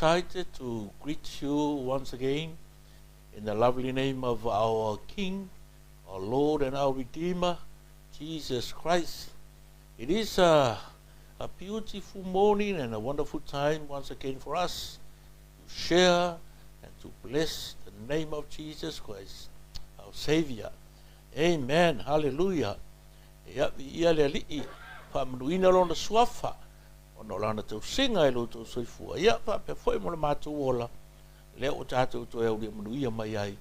excited to greet you once again in the lovely name of our King, our Lord and our Redeemer, Jesus Christ. It is a beautiful morning and a wonderful time once again for us to share and to bless the name of Jesus Christ, our Savior. Amen. Hallelujah. Ia le ali'i whamanuina lona suafa ono lana tau singa e loto soifua. Ia pe foi mo le mātou ola le o tātou to e uri manuia mai ai.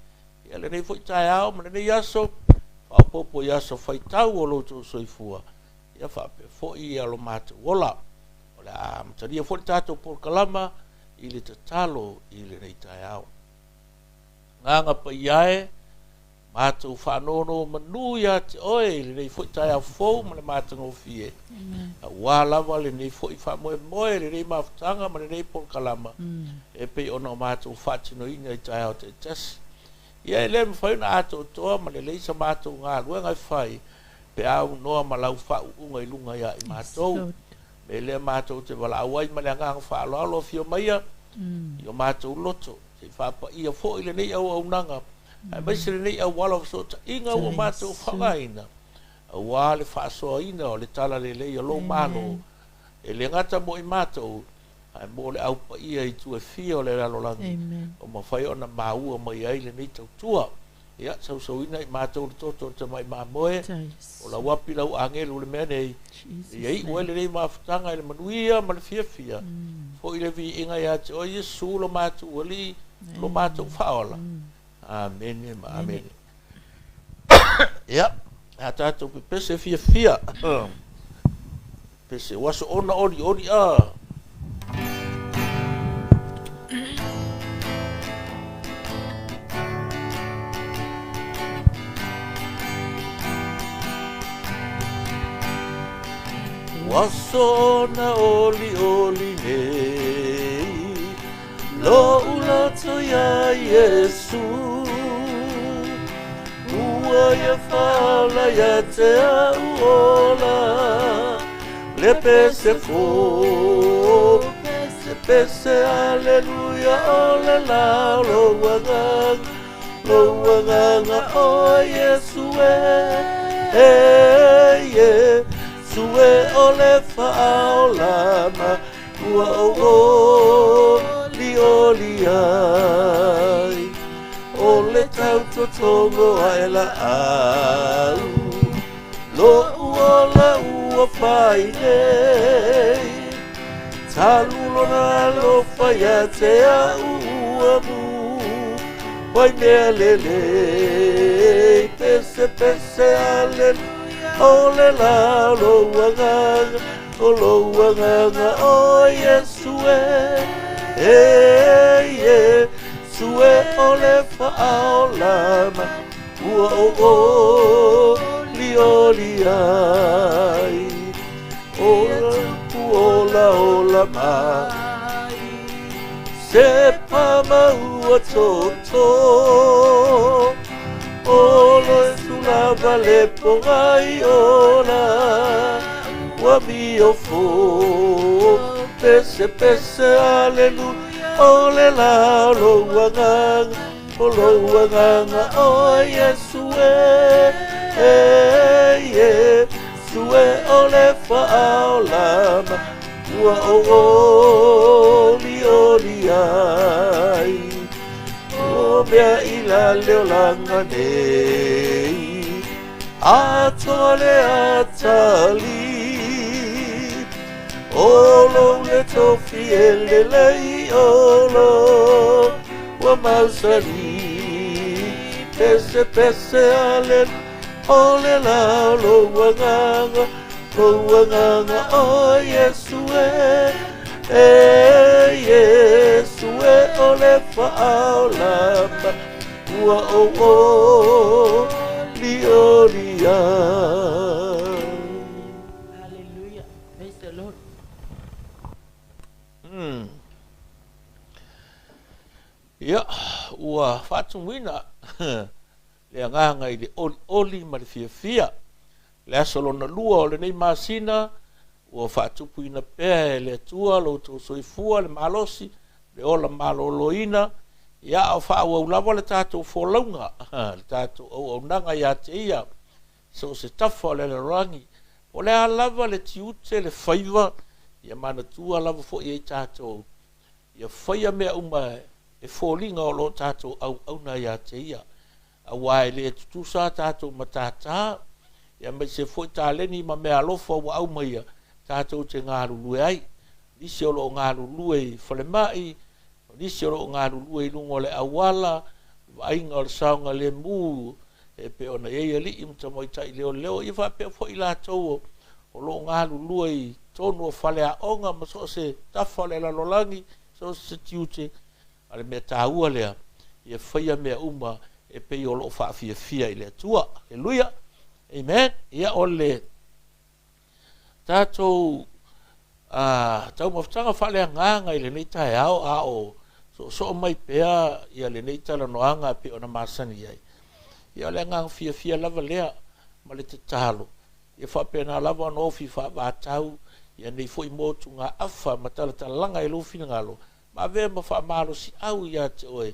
Ia le nei foi tai ao ma le nei aso whaopopo i aso whaitau o loto soifua. Ia pe foi i alo mātou ola. O le a mataria foi tātou por kalama i le tatalo i le nei tai ao. Nganga pa iae mātou whanono manuia te oe le nei foi tai au fou ma le mātango fie. Wā lava le nei foi whamoe moe le nei mawhtanga ma le nei por kalama. E pei ono mātou whatino ina i tai au te tasi. Ia e le mwhauna ato toa ma le leisa mātou ngā luenga i whai pe au noa ma lau whau unga i lunga ia i mātou. Me le mātou te wala awai ma le ngang whaalo alo fio maia i o mātou loto. Te whapa ia fo i le nei au au nanga. Ai mai se nei au wala so ta inga o mātou whangaina. A wā le whaasoa ina o le tala le lei a lo malo. E le ngata mo i mātou. Ai mo le au pa ia i tu e fia o le ralolangi. O ma whai ona maua mai ai le nei tau tua. Ia sau ina i mātou le toto te mai māmoe. O la wapi lau angelu le mea nei. Ia i ue le nei mawhatanga i le manuia ma le fia. Fo i le vi inga ia te o Yesu lo mātou wali. Lo mātou whaola. Amen, amen. Ja, het had ook een pisse via. Pisse was ona ori was ona oli nei. Lo ulato ya Yesu Ua ya fala ya te auola Le pese fo Pese aleluya o le la Lo wanganga o Yesu Sue o le faolama Ua o oli ai o le tau totongo ai la au lo uola ua whai nei talulo na lo whai a te a ua mu wai mea lele pese aleluia o le la lo wanganga o Yesu sue o le whaolama ua oli ai ola mai se pama ua toto olo e sulava le pongai ola ua mio fo pese aleluia o le la lo wanganga o Yesu sue o le whaolama ua oli ai o mea ila leolanga nei ato le atali Olo le tofi e le lei olo Wa mausari Pese ale O le la lo wanganga o Yesu Yesu o le faolama Ua oli ai Ia, ua whatumina le nganga i le oli ma le fia. Le asolona lua o le nei masina, ua whatupu ina pēa e le atua lo tō soifua le malosi, le ola maloloina, ia o whaau lava le tātou wholaunga, le tātou au nanga ia te ia, so se tafa le rangi, o le lava le tiute le whaiva, ia mana tua lava fo i tātou, ia whaia mea uma e wholinga o lo tātou au na ia te ia, a wai le tutusa tātou matata, ia mai se fo i tāleni ma mea alofa wa au mai tātou te ngāru lue ai, nisi o lo ngāru lue i whalemai, nisi o lo ngāru lue i lungo le awala, ainga o le saunga le mū, e pe ona eia li imta mo i tai leo leo, i wha pe fo i lātou o lo ngāru lue i tonu o whale a onga, ma so se tafa le lalolangi, so se tiute, ale mea tāua lea, ia whaia mea uma, e pe o lo whaafia fia i lea tua, Halleluja, amen, ia o le tātou, tau maftanga whale a nganga i le nei tae au a o, so mai pea ia le nei tala noanga pe ona masani ai. Ia le ngang fia lava lea ma le te talo. Ia whapena lava no fi wha wātau, ia nei fo i motu ngā awha ma tala langa i lofi ngalo. Ma vea ma wha maro si au ia te oe,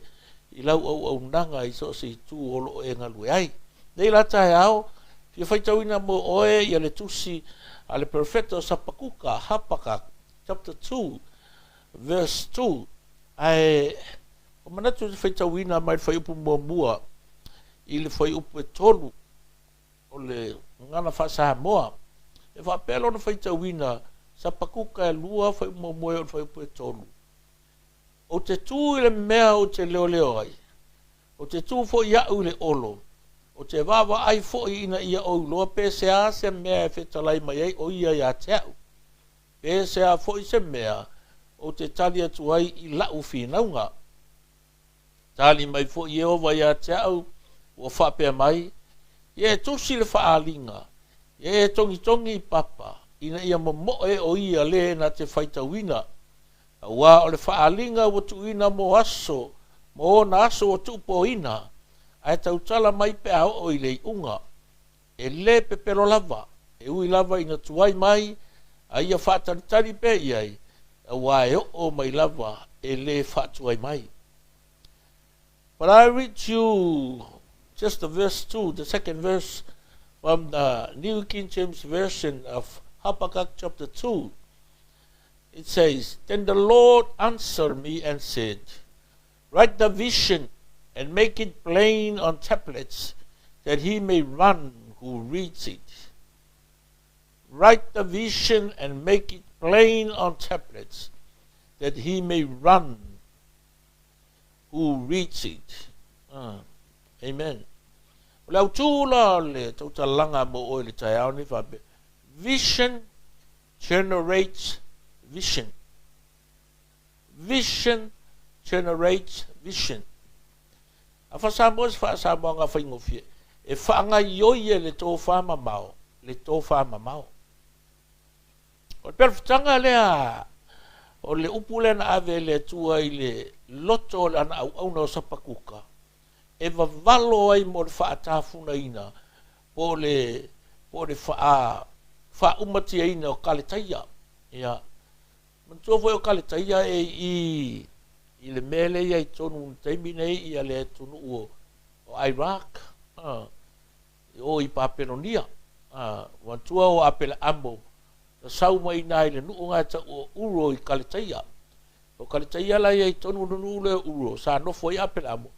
i lau au nanga i so se i tū olo e ngalu ai. Nei la tae au, fia whaitauina mo oe ia le tusi a le profeta Sapakuka, Habakkuk, chapter 2, verse 2, ai o manatu te whaitauina mai whai upu mua i le whai upu e tolu o le ngana whasaha moa e whapelo na whaitauina Sapakuka e lua whai upu mua o le whai upu e tolu o te tū i le mea o te leo leo ai o te tū fo i au le olo o te wawa ai fo i ina ia o loa pese a se mea e whetalai mai ai o ia ia te au pese a fo i se mea o te tali atu ai i lau whinaunga. Tali mai fo i eova ia te au, o whapea mai, ia e tosi le whaalinga, ia e tongi i papa, ina ia mo e o ia le na te whaitauina. A wā o le whaalinga o tuina mo aso, mo na aso o tupo ina, ai tautala mai pe ao o i le unga, e le pepero lava, e ui lava ina tuai mai, a ia whataritari pe iai, a wai o mai lava e le fatu ai mai. But I read you just the verse 2, the second verse from the New King James Version of Habakkuk chapter 2. It says, Then the Lord answered me and said, Write the vision and make it plain on tablets, that he may run who reads it. Write the vision and make it plain on tablets, that he may run who reads it. Amen. Lau tūla le tautalanga mo o le tai au ni whape. Vision generates vision. Vision generates vision. A whasamo ngā whaingofie. E whaanga ioie le tō whama mau. Le tō whama mau. O perfutanga lea, o le upule na ave le tua i le loto le ana au na o Sapakuka. E vavalo ai mo le whaatafuna ina, po le wha umatia ina o kaletaia. Ia, mantua foi o kaletaia e i le mele ia i tonu teimi nei ia le tonu o Iraq, o i Papenonia, mantua o apela amo, na sau mai nai le nuu ngā ta o uro i kaletaia. O kaletaia la ia i tonu nunu le uro, sa nofo i apela amo.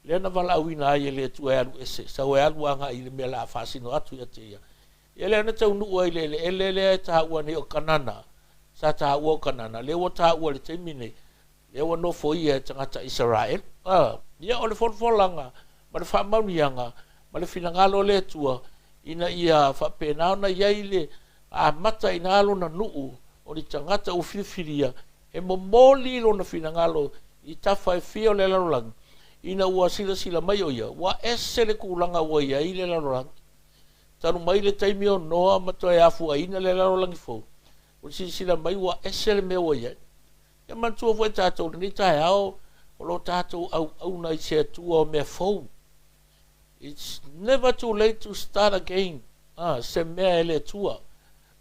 Le na wala awina ai le tu e alu ese, sa o e alu anga i le mea la fasino atu ia te ia. Ia le na tau nuu ai le ta ua ne o kanana, sa ta ua o kanana, le o ta ua le teimine, le o nofo i e tangata Israel. Ia o le fonfolanga, ma le whamaunianga, ma le finangalo le tua, ina ia whapenao na iai le, a mata ina alo na nuu o ni tangata o whiwhiria e mo moli lo na finangalo i tawhai fio le larolang ina ua sila mai o ia wa ese le kulanga ua ia i le larolang tanu mai le taimi o noa mato e afu a ina le larolang i fau o sila mai ua ese le mea o ia e mantua fwe tātou ni tae ao o lo tātou au na i se atua o mea fau. It's never too late to start again. Se mea e le tua.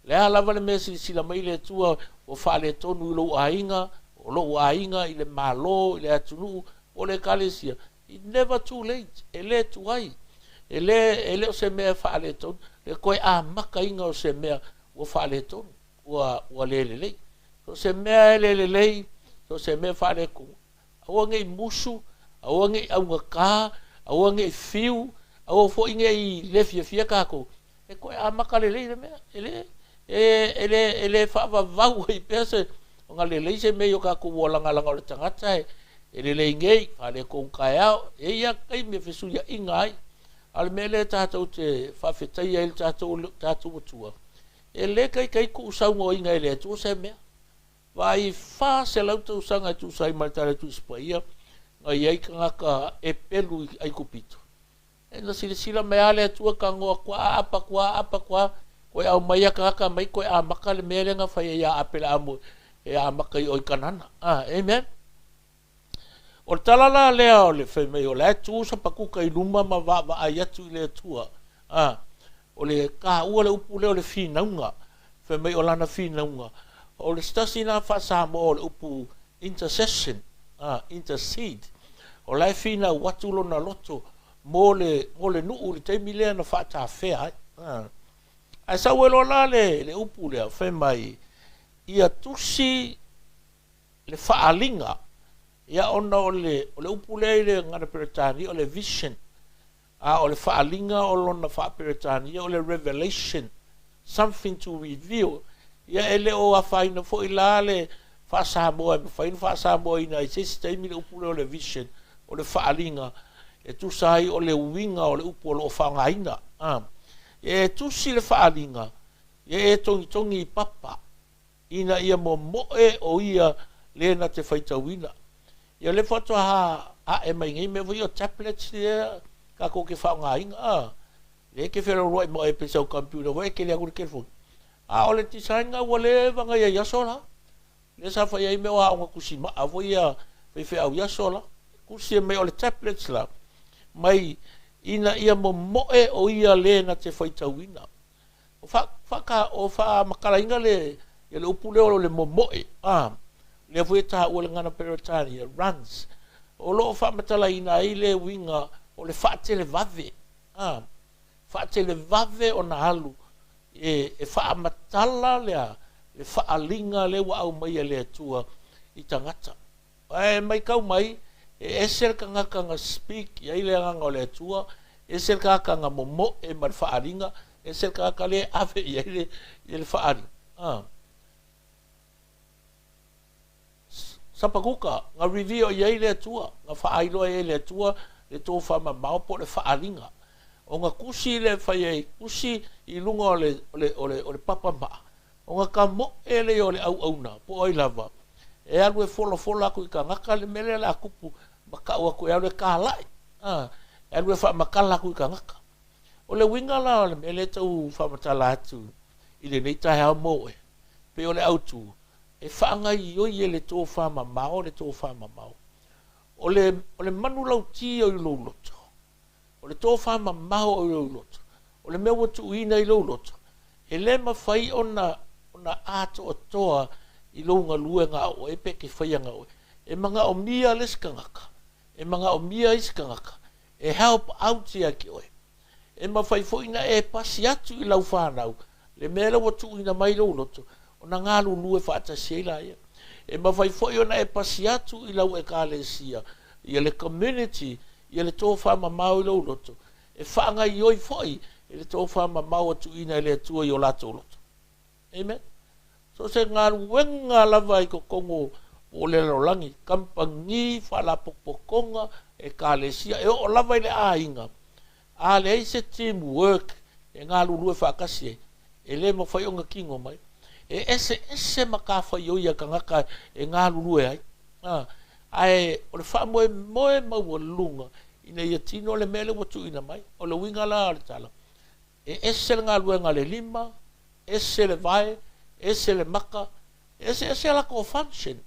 Le alava le mea sila mai le tua o wha le tonu i lo ainga, o lo ainga i le malo i le atunu o le kalesia. It's never too late. Ele tu ai. Ele o se mea whaale tonu. Le koe a maka inga o se mea o whaale tonu. Ua lelelei. So se mea lelelei. So se mea whaale kunga. Aua ngei musu. Aua ngei aunga kā. Aua ngei fiu. Aua fo inge i lefia fia kako. E koe a maka lelei le mea. Ele whaava vau i pese. O ngā lelei se mea i o kako ua langa o le tangata e. Ele le ngei, whare kong kai au, e ia kai me whesuia inga ai. Ale me le tātou te whawhetai e le tātou atua. E le kai ku usaunga o inga e le atua se mea. Vai wha se lau tau sanga e tu sai maritare tu ispaia, ngai ei ka ngaka e pelu ai kupito. E na sila mea le atua ka ngoa kua apa koe au mai aka ngaka mai koe a maka le mea le nga whai e a apela amo e a maka i oi kanana. Amen. O talala lea o le whaimei o le atu sa pakuka i luma ma wa ai atu i le atua. O le ka ua le upu leo le whinaunga. Whaimei o lana whinaunga. O le stasi na whasamo o le upu intercession. Intercede. O lai whina watulo na loto. Mo le nuu le teimi lea na whata whea. Ai sa welo la le upu lea whaimei. Ia tusi le whaalinga. Ia ona o le upulei le ngana peretani o le vision. O le whaalinga o lona whaaperetani o le revelation. Something to reveal. Ia ele o a whaina fo i la le whaasamoa. Whaina whaasamoa ina i sesi taimi le upulei o le vision. O le whaalinga. E tusai o le uinga o le upu o le whangaina. E tusi le whaalinga. Ia e tongi i papa. Ina ia mo moe o ia le na te whaitawina. Ia le foto e mai ngai me voi o tablets le ka ko ke fa nga inga le ke fero roi mo e pesa o computer voi ke le agure ke fo o le design nga wole vanga ia sola le sa fa ia me wa nga kusima a voi ia fe au ia sola kusi me o le tablets la mai ina ia mo moe o ia le na te faitawina o fa makala inga le upule o le mo moe le vueta o le ngana peretani runs o lo fa matala ina ile winga o le fatele vave fatele vave o na halu e fa matala le fa alinga le wa au mai le tua i tangata mai kau mai e ser ka nga speak ya ile nga le tua e ser ka nga momo e mar fa alinga e ser ka le ave ya ile fa alinga sapakuka nga review ye le tua nga faailo ye le tua le to fa ma po le faalinga o nga kusi le fa ye kusi i lunga o le papa ma o nga ka mo ele o le au na po ai lava e alwe fola ku ka ngaka le mele la kupu maka wa ku ele ka lai alwe fa makala ku ka ngaka o le winga la le mele tu fa matala tu i le nei ta ha mo pe o le autu e whaanga i oi e le tō whama mao, le tō whama mao. O le manu lau ti o i lau loto. O le tō whama mao o i lau loto. O le mea watu ina i lau loto. E le ma whai o na ato o toa i lau ngā lue ngā o e peke whai ngā o. E mga o mia le skangaka. E mga o mia i skangaka. E help out ia ki oe. E ma whai fo ina e pasi atu i lau whanau. Le mea la watu ina mai lau loto. O na ngā lulu e whaata seila ia. E mawhai foi ona e pasi atu i lau e kālesia. Ia le community, ia le tō whama mau i lau loto. E whaanga i oi foi, e le tō whama mau atu ina i le atua i o lato loto. Amen? So se ngā ruenga lava i ko kongo o le Rolani, kampangi whala popokonga e kālesia. E o lava i le āinga. A le eise teamwork e ngā lulu e whaakasie. E le mawhai o ngā kingo mai. E ese makafa yo ia kangaka e ngā lulu e ai. Ai, o le wha moe mau lunga, ina ia tino le mele watu ina mai, o le winga la ale tala. E ese le ngā luenga le lima, ese le vai, ese le maka, ese alako function,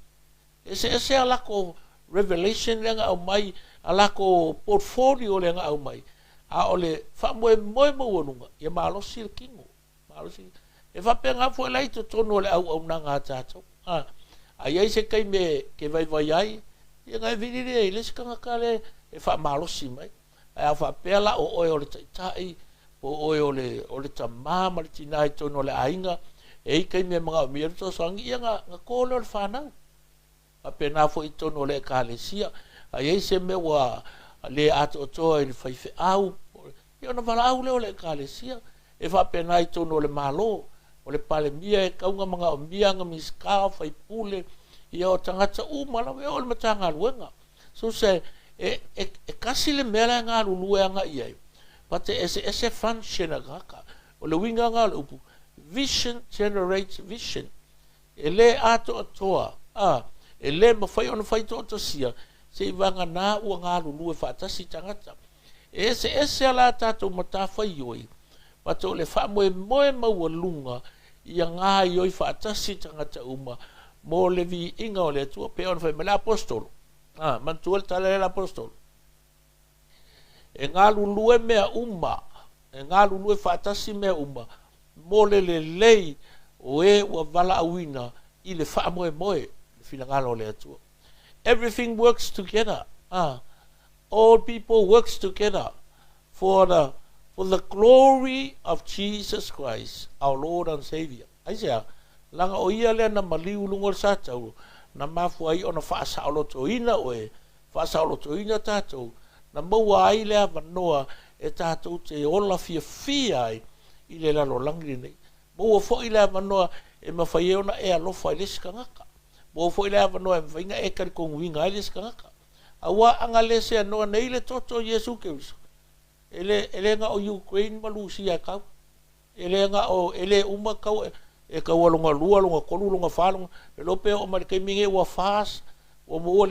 ese alako revelation le ngā au mai, alako portfolio le ngā au mai. A o le wha moe mau lunga, ia maalosi le kingo, maalosi le e whape ngā fua lai to tono le au nanga tātou. ai ai se kai me ke vai ai ia ngai vini le le skanga kale e fa malosi mai ai fa pela o o le tai o o le tama ma le tinai tono le ainga e kai me mga mi to sang ia nga ko le fana a pena fo i tono le kalesia ai ai se me wa le ato to i fa fe au ia na vala au le kalesia e fa pena i tono le malo o le pale mia e kaunga mga mia nga miska fa i pule ia o tangata umala we o le matanga luenga so se e kasi le mera nga luenga ia pate ese function agaka o le winga nga le upu vision generates vision ele ato atoa ele mafai ona fai to sia se vanga na u nga lulu fa tasi tangata ese ala tato mata fai yoi pato le fa mo ma walunga ia nga yoi fa tasi tangata uma mo le vi inga o le tu pe on fai mala apostol man tu tale la apostol e nga lulu mea uma e nga lulu fa tasi mea uma mo le lei o wa vala awina i le fa mo fina ngalo le tu everything works together all people works together for the glory of Jesus Christ our Lord and Savior aisia langa o ia le na maliu lungo sa tau na mafu ai ona fa sa lo toina oe fa sa lo toina tatou na mo ai le avanoa e tatou te ola fia i le lalo langi nei mo fo i le avanoa e mafai ona e alofa i le skangaka mo fo i le avanoa e mawhainga e kari konguinga i le skangaka awa anga le se anoa nei le toto Yesu Keriso ele nga o Ukraine malusia kau ele nga o ele uma kau e kau alunga lua lunga kolu lunga falunga le lope o marike minge wa fas o mo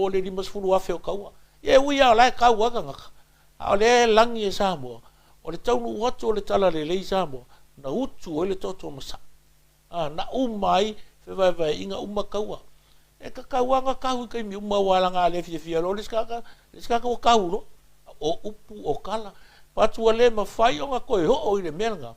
le limas fulu afe o kau e uia la kau aga nga a le langi e samo o le taunu watu o le tala le lei samo na utu o le toto masa na umai fe vai inga uma kau e ka kau anga kau kai mi uma wala nga le fia lo le skaka o kau lo o upu o kala patu ale mafai o nga koe ho o ile melga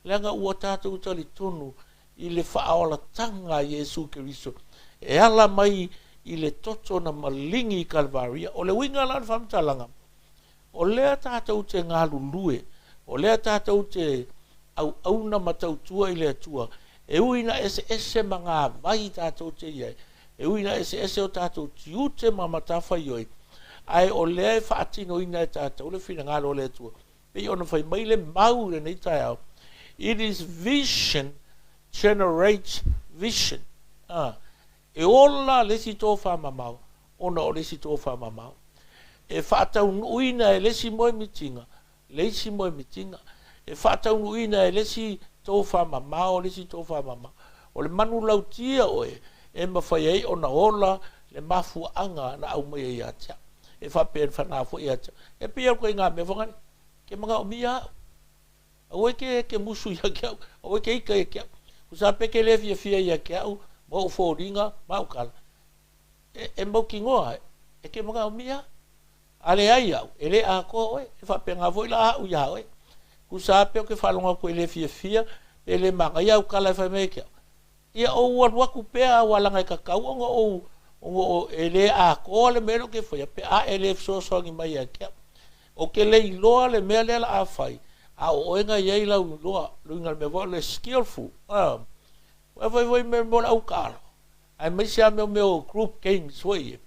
lenga ua tātou tali tonu i le whaola tanga Yesu Keriso e ala mai i le toto na malingi i Kalvaria o le winga lan whamtalanga o lea tātou te ngā lulue o lea tātou te au na matautua i le atua e uina ese ma ngā vai tātou te iai e uina ese o tātou tiute ma matafa ioi ai o lea e whaatino ina e tātou le whina ngā lo le atua pe ona whai mai le mau le nei tai au it is vision generates vision e ola lesi tō whamamau ona o lesi tō whamamau e whaatau uina e lesi moe mitinga e whaatau uina e lesi tō whamamau lesi tō whamamau o le manu lautia oe e mawhai ei ona ola le mafu anga na au mai e atia e whapen whanafo e atia e pia koe ngā me whangani ke mga omia awe ke musu ia ke au awe ke ika ia ke au usape ke le fia ia ke au mau fōringa mau kala e mau ki ngoa e ke mga omia ale ai au ele a ko e whapenga voi la au ia oe usape o ke whalonga koe le fia ele manga ia au kala e whaime ke au ia o waku pea walanga i kakau o ele a ko le mero ke whaia pe a ele fsosongi mai ia ke au o ke le iloa le mea le la a whai a o enga iei lau loa luinga me vo le skillful vai me mo au kalo ai me sia meu group games foi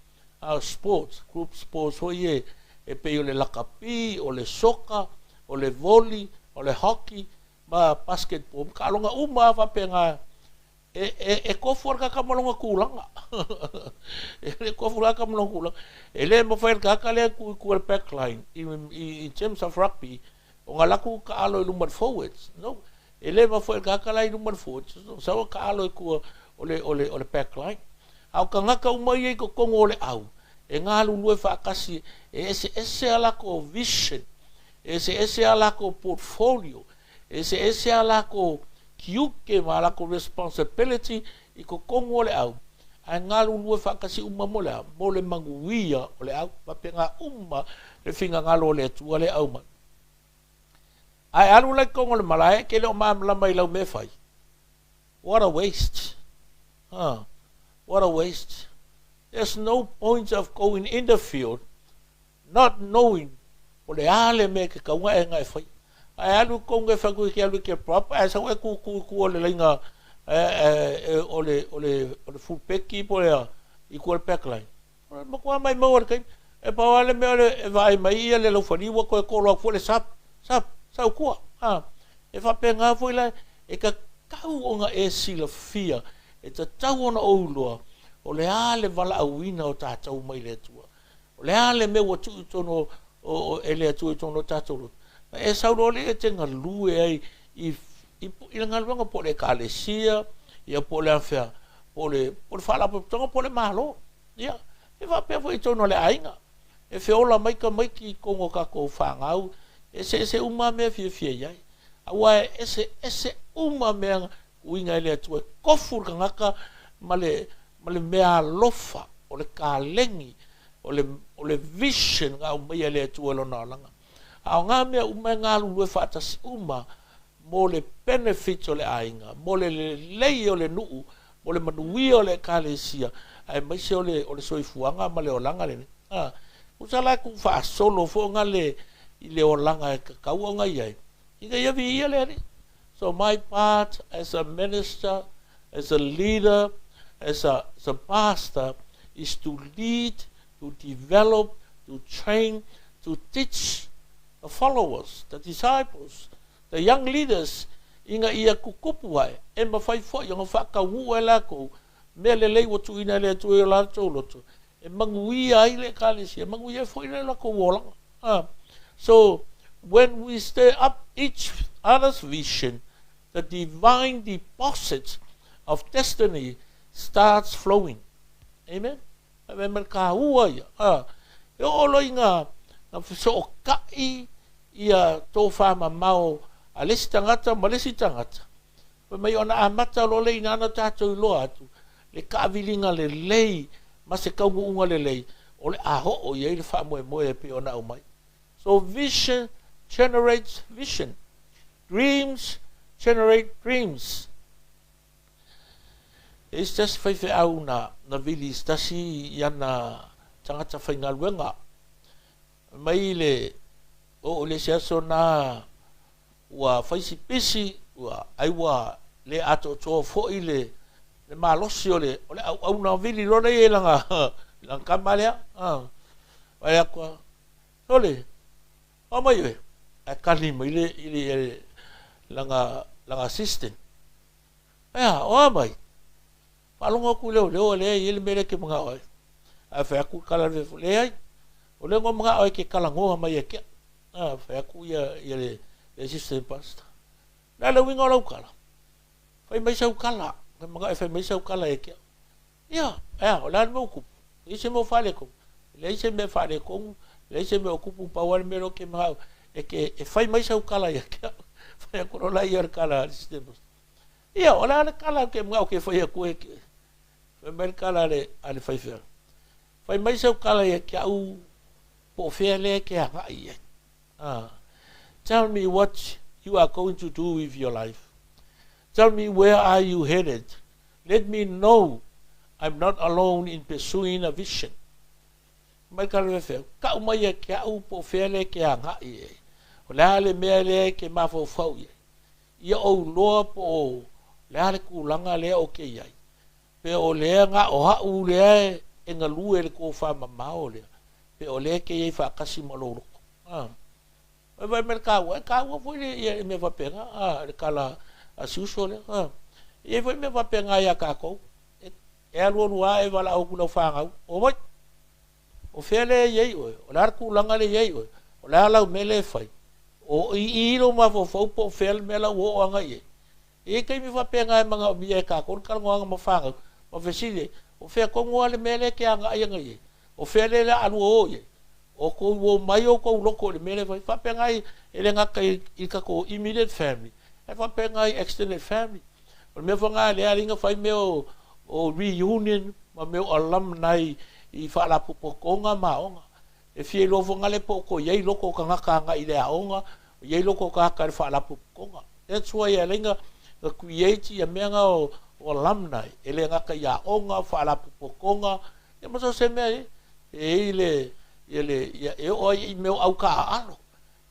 group sports foi e pe o le lakapi o le soka o le volley o le hockey ma basketball kalonga uma va penga e ko forga ka molonga kulanga e ko forga ka molonga kulanga ele mo fa ka le ku backline in terms of rugby o ngalaku ka alo lumbar forwards no ele va foi ka kala lumbar forwards so ka alo ku ole backline au ka ngaka umai ko kongo le au e ngalu lue fa kasi ese ala ko vision ese ala ko portfolio ese ala ko kiuke mala ko responsibility i ko kongo le au a ngalu lue fa kasi umma mole manguia ole au pa penga umma le finga ngalo le tu le au ma ai alu le kongo le malae ke le o mam la mai lau me fai what a waste What a waste. There's no point of going in the field not knowing o le ale me ke kaunga e ngai whai. Ai alu konge whaku ki alu ke proper, ai sa ku o le lainga o le full peki po le I kua le pekline. Ma kua mai mau kai, e pa ale me ole e vai mai ia le lo fani wa ko ko lo fo le sap sau kua. E fa penga foi la e ka kau onga e sila fia e ta tau ona o loa. O le ale wala awina o tātou mai le tua. O le ale me wa tu tono o ele atu tono tātou. E sau le e tenga lue ai I ngalwanga po le kalesia, ia po le afea, po le whala po tonga po le malo. Ia, e wa pia fo I tono le ainga. E feola mai ki kongo kako whangau, e se uma mea fia iai. Awa e se uma mea uinga ele atu e kofur ka ngaka ma le mea lofa, o le kālengi, o le vision ngā umai ele atu e lona langa. Ao ngā mea umai ngā lulue whātasi uma, mo le benefits o le ainga, mo le lei o le nuu, mo le manui o le kalesia, ai mai se o le soifuanga ma le olanga le. Usala ku fa solo fo nga le olanga e kakau nga iai. Ika iavi ia le. So my part as a minister, as a leader, as a pastor is to lead, to develop, to train, to teach the followers, the disciples, the young leaders inga ia kukupu ai e mawhai fo i ngā wu e lako me le lei watu ina le atu e la tōloto e mangui ai le kalesi e mangui e fo i le lako wolanga. So when we stir up each other's vision, the divine deposit of destiny starts flowing. Amen. E me ka ua ia e olo inga na fiso kai ia tō whama mau a lesi tangata, ma lesi tangata. Pa mai ona a mata lo lei nana tātou loa atu. Le kāwilinga le lei, ma se kaungu unga le lei. O le aho o iei le wha moe pe ona au mai. So vision generates vision. Dreams generate dreams. It's just whaiwhi au na vili stasi iana tangata whaingaluenga. Mai le o le seaso na ua faisi pisi ua aiwa le ato to fo ile le malosi ole au na vili lona e langa kamalea vai akwa ole o mai e a kali mai ile langa assistant o mai palonga ku le ile mere ke mga oi a fa ku kala le ai ole ngo mga oi ke kala ngo mai e ke fa ku ia le assistant pastor. Nala winga lau kala. Fai mai sau kala. Mga fai mai sau kala e kia. Ia, o lan mo kupu. Ise mo fale kong. Le ise me fale kong. Le ise me okupu pawan me lo ke mga. E fai mai sau kala e kia. Fai akuro la iar kala assistant pastor. Ia, o lan kala ke mga ke fai aku e kia. Fai mai kala ale fai fea. Fai mai sau kala e kia u po fea le ke hanga i e. Tell me what you are going to do with your life. Tell me where are you headed. Let me know I'm not alone in pursuing a vision. Mai kala fe ka mai e ke au po fele ke anga i. O le mele ke mafo fau ye. Ia o loa po le kulanga le o ke ai. Pe o le nga o ha u le e nga lue le ko fa mamao le. Pe o le ke ye fa kasi malolo. Vai mercado, carro foi e me vai pegar, aquela a susole, e vai me vai pegar a caco. É o ar e vai lá o que não faz, o vai. O fele e aí, o arco langa e aí, o lá o mele fai. O ir uma fofo po fel mela o anga e. E quem me vai pegar mga bia caco, cal ngo anga fanga, o fesile, o fe com o ale mele que anga e. O fele la anu o e. O ko wo mai o ko loko le mele vai fa pengai ele nga kai I ka ko immediate family e fa pengai extended family o me fa nga le ali nga fai me o reunion ma me alumni I fa la popo konga maonga e fie lo fo nga le poko ye loko ka nga I le aonga ye loko ka fa la popo konga that's why ele nga create ya me nga o o lamna e le ngaka ia onga whaalapu pokonga e maso se mea e le o i meo au ka alo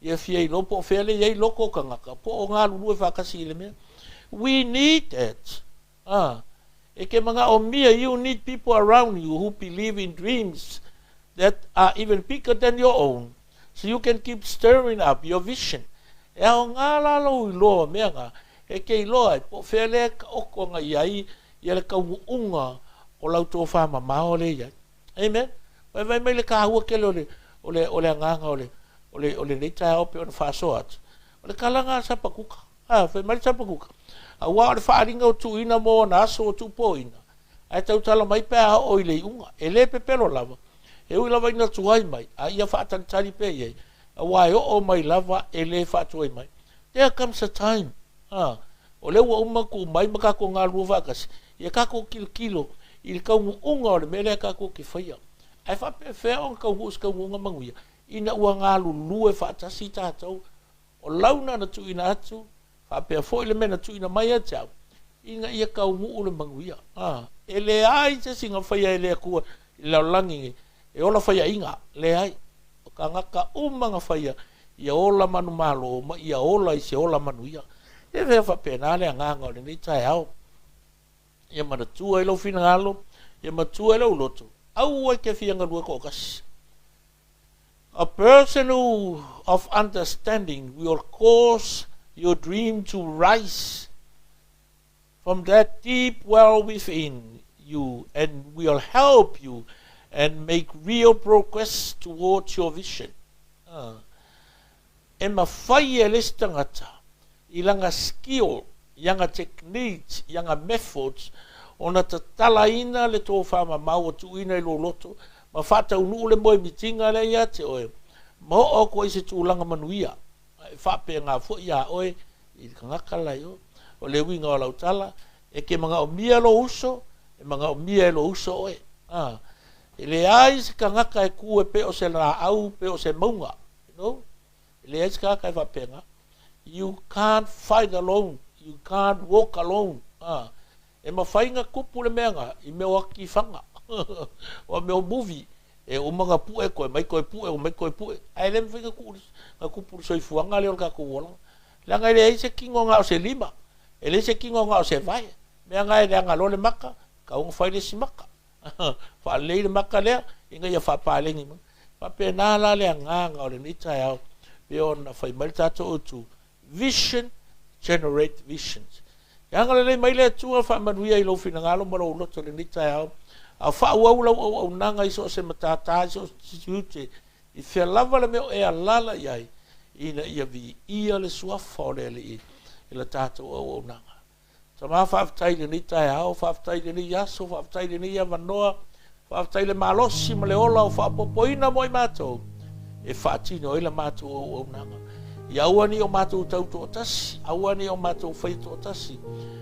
e fia i lopo fele e loko ka ngaka po o ngā lulu e whakasi le mea we need that e ke mga o mia you need people around you who believe in dreams that are even bigger than your own so you can keep stirring up your vision e o ngā lalo i loa mea ngā e ke iloa po fele ka oko nga iai i le kauunga o lau tō whama mao le iai. Amen. Vai mai le kahua ke le nganga o le neita ope o na whasoat. O le kalanga sapakuka. Vai mai sapakuka. A wā o le whaaringa o tuina mo na aso o tupoina. Ai tau tala mai pēha o i le unga. E le pepero lava. E ui lava ina tuai mai. A ia whaatantari pe iai. A wā o mai lava e le whaatuai mai. There comes a time. O le ua umaku mai makako ngā rua whakas. Ia kako kilo i le kau unga o le mele kako ki whaia. Ai whape whea o kau hus kau unga manguia. Ina ua ngā lulu e whaatasi tātou. O launa na tuina atu. Whape a fo i le mena tuina mai atau. Inga ia kau muu le manguia. E le ai te singa whaia e le akua. I laulangi e ola whaia inga. Le ai. O ka ngaka umanga whaia. Ia ola manu malo. Ia ola i se ola manuia. E vea whapena le nganga o le nei tai au. Ia manatua i lau whina ngalo. Ia matua i lau loto. Au ai ke whianga rua ko kasi. A person of understanding will cause your dream to rise from that deep well within you and will help you and make real progress towards your vision. E mawhai e les tangata. Ilanga skill, yanga techniques, yanga methods, ona ta talaina le tō whama mau tu ina i lo loto, ma whata unu le moe mitinga le ia te oe, ma o ko i se tūlanga manuia, whape ngā fo ia oe, i ka ngaka lai o le winga o lautala, e ke mga o mia lo uso, e mga o mia lo uso oe, e le ai se ka ngaka e kue pe o se la au, pe o se maunga, e le ai se ka ngaka e whape ngā, you can't fight alone. You can't walk alone. E mawhainga kupu le meanga. I meo aki whanga. O meo movie. E o mga pue koe. Mai koe pue. O mai koe pue. Ai le mwhinga kupu soi fuanga leo ka kuola. Langa ele eise kingo ngā o se lima. Ele eise kingo ngā o se vai. Meanga ele anga lo le maka. Ka unga whai le si maka. Wha lei le maka lea. Inga ia whapalengi. Whape nāla lea nganga o le nitai au. Peo na whai mali tato utu. Vision generate visions. Yang ale mai le tua fa manuia i lo fina ngalo mo lo loto le nita au. A fa au nanga i so se matata so tute. I fe lava le meo e alala iai. Ina ia vi ia le suafa le i le tata au nanga. Tama fa aftai le nita au, fa aftai le ni yaso, fa aftai le ni ia vanoa, fa aftai le malosi ma le ola o fa popoina mo i mato. E fa tino i le mato au nanga. Ia awani o mātou tau tō tasi, awani o mātou whai tō tasi.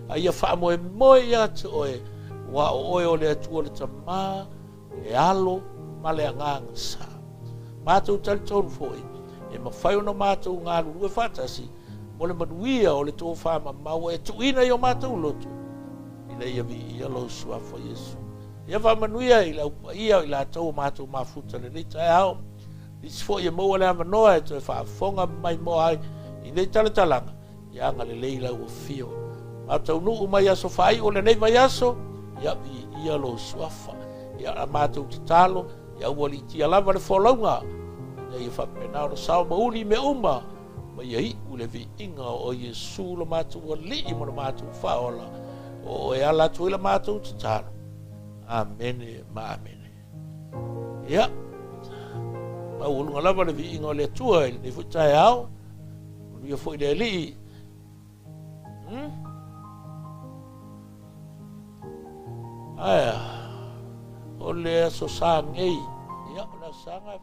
A ia wha moe moe ia te oe, wa o oe o le atua le ta mā, le alo, ma le anganga sā. Mātou tali tōnu fōi, e ma whai ono mātou ngā lulu e whātasi, mo le manuia o le tō whama mau e tuina i o mātou loto. Ina ia vi ia lo suafa Yesu. Ia wha manuia i la upa ia i la tau mātou mafuta le nei tai au. Isi fo ia maua le amanoa e toi whaafonga mai moa ai i nei talatalanga. Ia anga le leila ua fio. Mātou nuu mai aso whai o le nei mai aso. Ia lo suafa. Ia a mātou te talo. Ia ua li tia lava le wholaunga. Ia ia whapena o sao mauli me uma. Ma ia i ule vi inga o Yesu lo mātou o li i mo na mātou whaola. O e ala tui la mātou te talo. Amene ma amene. Ia. Ma ulunga lava le vi inga o le atua e le futai au. Ia foi le li. Aya. O le aso sa ngei. Ia, o le sanga e